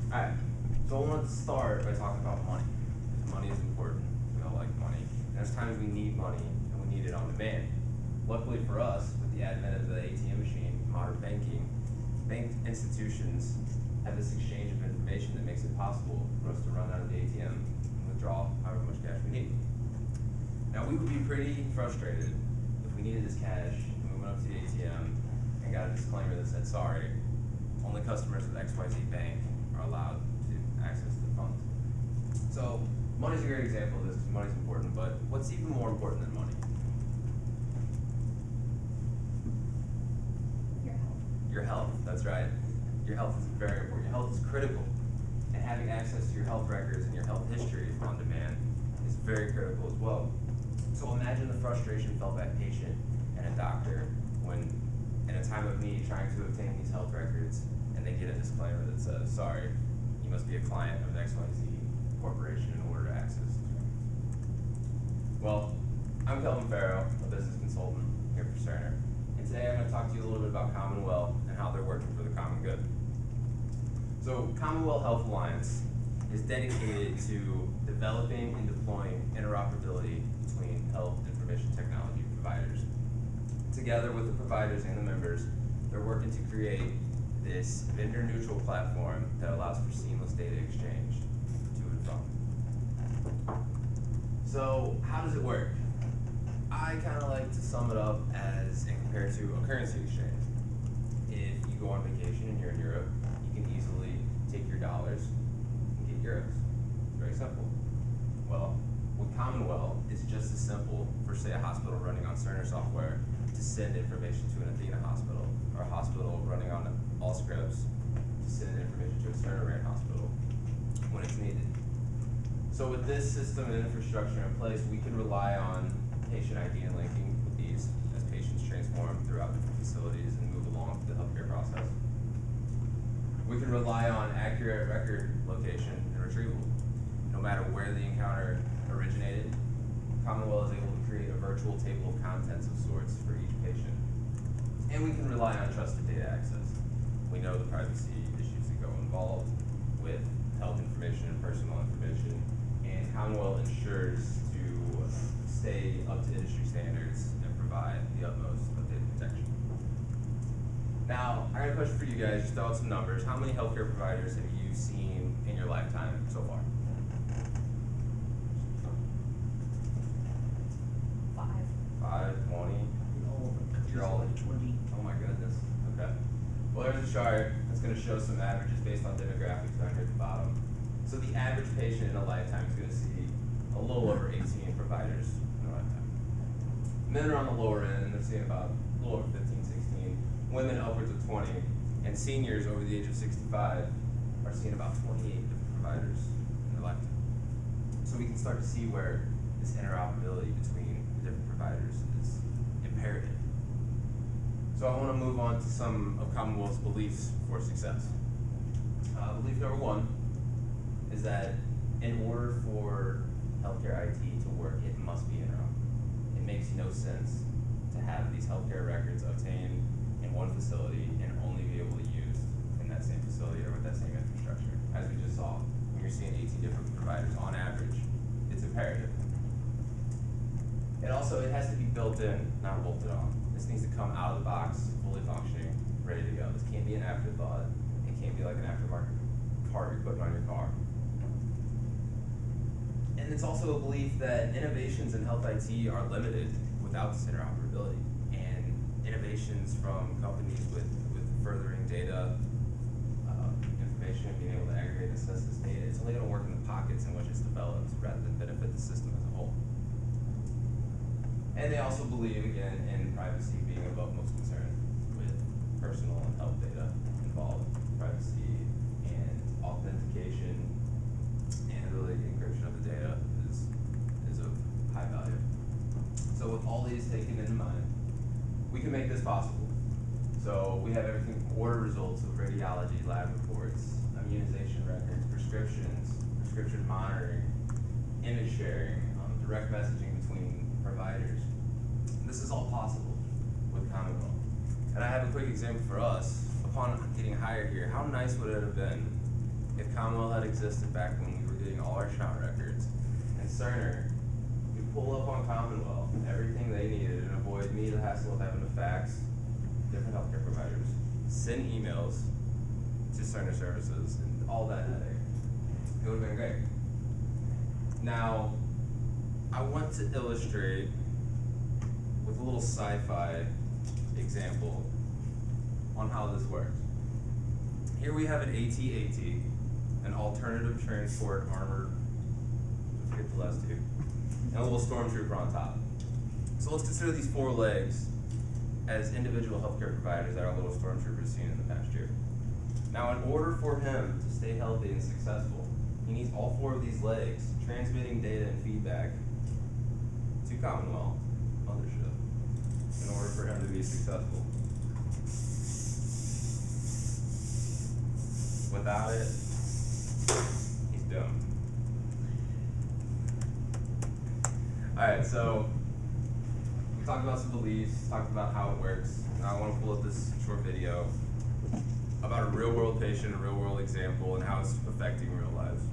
Alright, so I wanted to start by talking about money. Money is important. We all like money. And there's times we need money and we need it on demand. Luckily for us, with the advent of the ATM machine, modern banking, bank institutions have this exchange of information that makes it possible for us to run out of the ATM and withdraw however much cash we need. Now, we would be pretty frustrated if we needed this cash and we went up to the ATM and got a disclaimer that said, sorry, only customers of XYZ Bank are allowed to access the funds. So, money's a great example of this because money's important, but what's even more important than money? Your health. Your health, that's right. Your health is very important. Your health is critical. And having access to your health records and your health history on demand is very critical as well. So imagine the frustration felt by a patient and a doctor when, in a time of need, trying to obtain these health records, and they get a disclaimer that says, sorry, you must be a client of XYZ Corporation in order to access these records. Well, I'm Kelvin Farrow, a business consultant here for Cerner, and today I'm going to talk to you a little bit about CommonWell and how they're working for the common good. So CommonWell Health Alliance is dedicated to developing and deploying interoperability between health information technology providers. Together with the providers and the members, they're working to create this vendor-neutral platform that allows for seamless data exchange to and from. So how does it work? I kind of like to sum it up as and compare it to a currency exchange. If you go on vacation and you're in Europe, you can easily take your dollars and get euros. It's very simple. Well, with CommonWell, it's just as simple for, say, a hospital running on Cerner software to send information to an Athena hospital, or a hospital running on Allscripts to send information to a Cerner-ran hospital when it's needed. So with this system and infrastructure in place, we can rely on patient ID and linking with these as patients transform throughout different facilities and move along the healthcare process. We can rely on accurate record location and retrieval. No matter where the encounter originated, CommonWell is able to create a virtual table of contents of sorts for each patient. And we can rely on trusted data access. We know the privacy issues that go involved with health information and personal information, and CommonWell ensures to stay up to industry standards and provide the utmost of data protection. Now, I got a question for you guys, just throw out some numbers. How many healthcare providers have you seen in your lifetime so far? 5, 20? You're all like 20. Oh my goodness, okay. Well, there's a chart that's going to show some averages based on demographics down here at the bottom. So the average patient in a lifetime is going to see a little over 18 providers in a lifetime. Men are on the lower end, and they're seeing about a little over 15, 16. Women upwards of 20, and seniors over the age of 65 are seeing about 28 different providers in their lifetime. So we can start to see where this interoperability between the different providers is imperative. So I want to move on to some of CommonWell's beliefs for success. Belief number 1 is that in order for healthcare IT to work, it must be interoperable. It makes no sense to have these healthcare records obtained in one facility and only be able to use in that same facility or with that same infrastructure. As we just saw, when you're seeing 18 different providers on average, it's imperative. And also, it has to be built in, not bolted on. This needs to come out of the box, fully functioning, ready to go. This can't be an afterthought. It can't be like an aftermarket part you're putting on your car. And it's also a belief that innovations in health IT are limited without this interoperability. And innovations from companies with furthering data, information, and being able to aggregate and assess this data, it's only going to work in the pockets in which it's developed rather than benefit the system as a whole. And they also believe, again, in privacy being of utmost concern with personal and health data involved. Privacy and authentication and really the encryption of the data is of high value. So with all these taken into mind, we can make this possible. So we have everything from order results of radiology, lab reports, immunization records, prescriptions, prescription monitoring, image sharing, direct messaging between providers. This is all possible with CommonWell. And I have a quick example for us. Upon getting hired here, how nice would it have been if CommonWell had existed back when we were getting all our shot records, and Cerner could pull up on CommonWell everything they needed and avoid me the hassle of having to fax different healthcare providers, send emails to Cerner services, and all that headache, it would have been great. Now, I want to illustrate with a little sci-fi example on how this works. Here we have an AT-AT, an alternative transport armored, let's get the last two, and a little stormtrooper on top. So let's consider these four legs as individual healthcare providers that our little stormtrooper's seen in the past year. Now, in order for him to stay healthy and successful, he needs all four of these legs transmitting data and feedback to CommonWell, mothership, in order for him to be successful. Without it, he's doomed. Alright, so we talked about some beliefs, talked about how it works. Now I want to pull up this short video about a real world patient, a real world example, and how it's affecting real lives.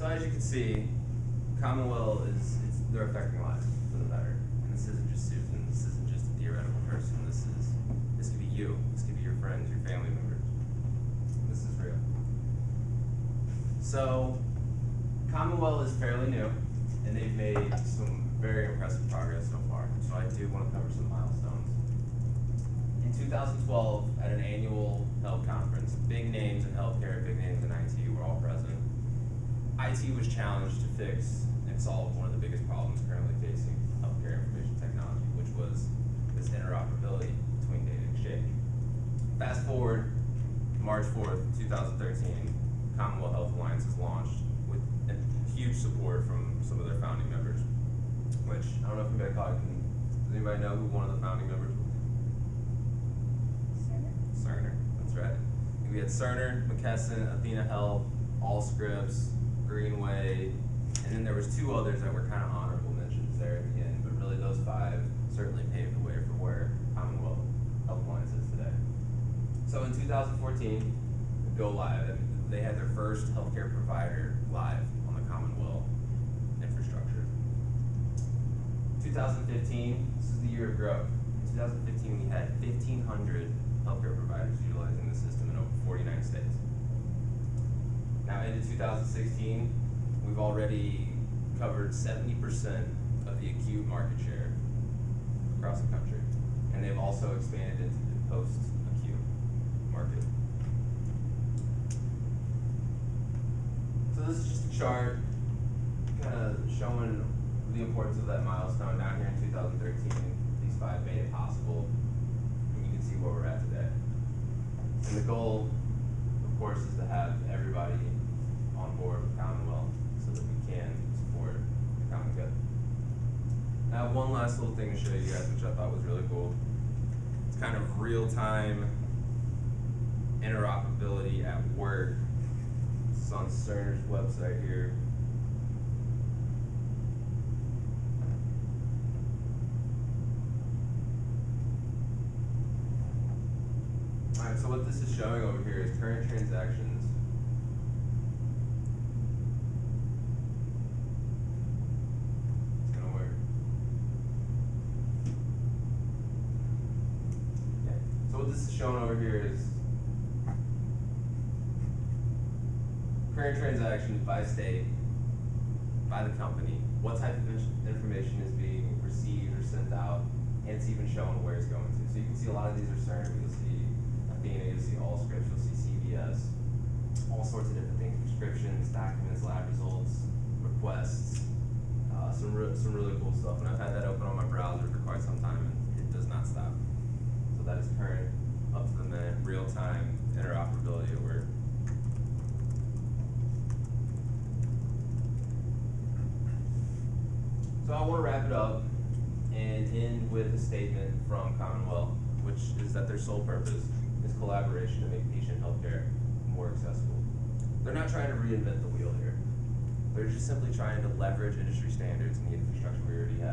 So as you can see, CommonWell they're affecting lives for the better. And this isn't just Susan, this isn't just a theoretical person, this could be you, this could be your friends, your family members. This is real. So, CommonWell is fairly new, and they've made some very impressive progress so far. So I do want to cover some milestones. In 2012, at an annual health conference, big names in healthcare, big names in IT were all present. IT was challenged to fix and solve one of the biggest problems currently facing healthcare information technology, which was this interoperability between data exchange. Fast forward to March 4th, 2013, CommonWell Health Alliance is launched with huge support from some of their founding members, which I don't know if anybody caught it. Does anybody know who one of the founding members was? Cerner, that's right. We had Cerner, McKesson, Athena Health, Allscripts, Greenway, and then there was two others that were kind of honorable mentions there at the end, but really those five certainly paved the way for where CommonWell Health Alliance is today. So in 2014, go live. They had their first healthcare provider live on the CommonWell infrastructure. 2015, this is the year of growth. In 2015, we had 1,500 healthcare providers utilizing the system in over 49 states. Now into 2016, we've already covered 70% of the acute market share across the country. And they've also expanded into the post-acute market. So this is just a chart kind of showing the importance of that milestone down here in 2013, these 5 made it possible, and you can see where we're at today. And the goal, of course, is to have everybody on board with CommonWell so that we can support the common good. I have one last little thing to show you guys, which I thought was really cool. It's kind of real-time interoperability at work. It's on Cerner's website here. Alright, so what this is showing over here is current transactions. It's gonna work. Yeah. So what this is showing over here is current transactions by state, by the company, what type of information is being received or sent out, and it's even showing where it's going to. So you can see a lot of these are Cerner, you'll see Athena, you'll see Allscripts, you'll see CVS, all sorts of different things, prescriptions, documents, lab results, requests, some really cool stuff. And I've had that open on my browser for quite some time, and it does not stop. So that is current, up to the minute, real-time interoperability at work. So I want to wrap it up and end with a statement from CommonWell, which is that their sole purpose is collaboration to make patient healthcare more accessible. They're not trying to reinvent the wheel here. They're just simply trying to leverage industry standards and the infrastructure we already have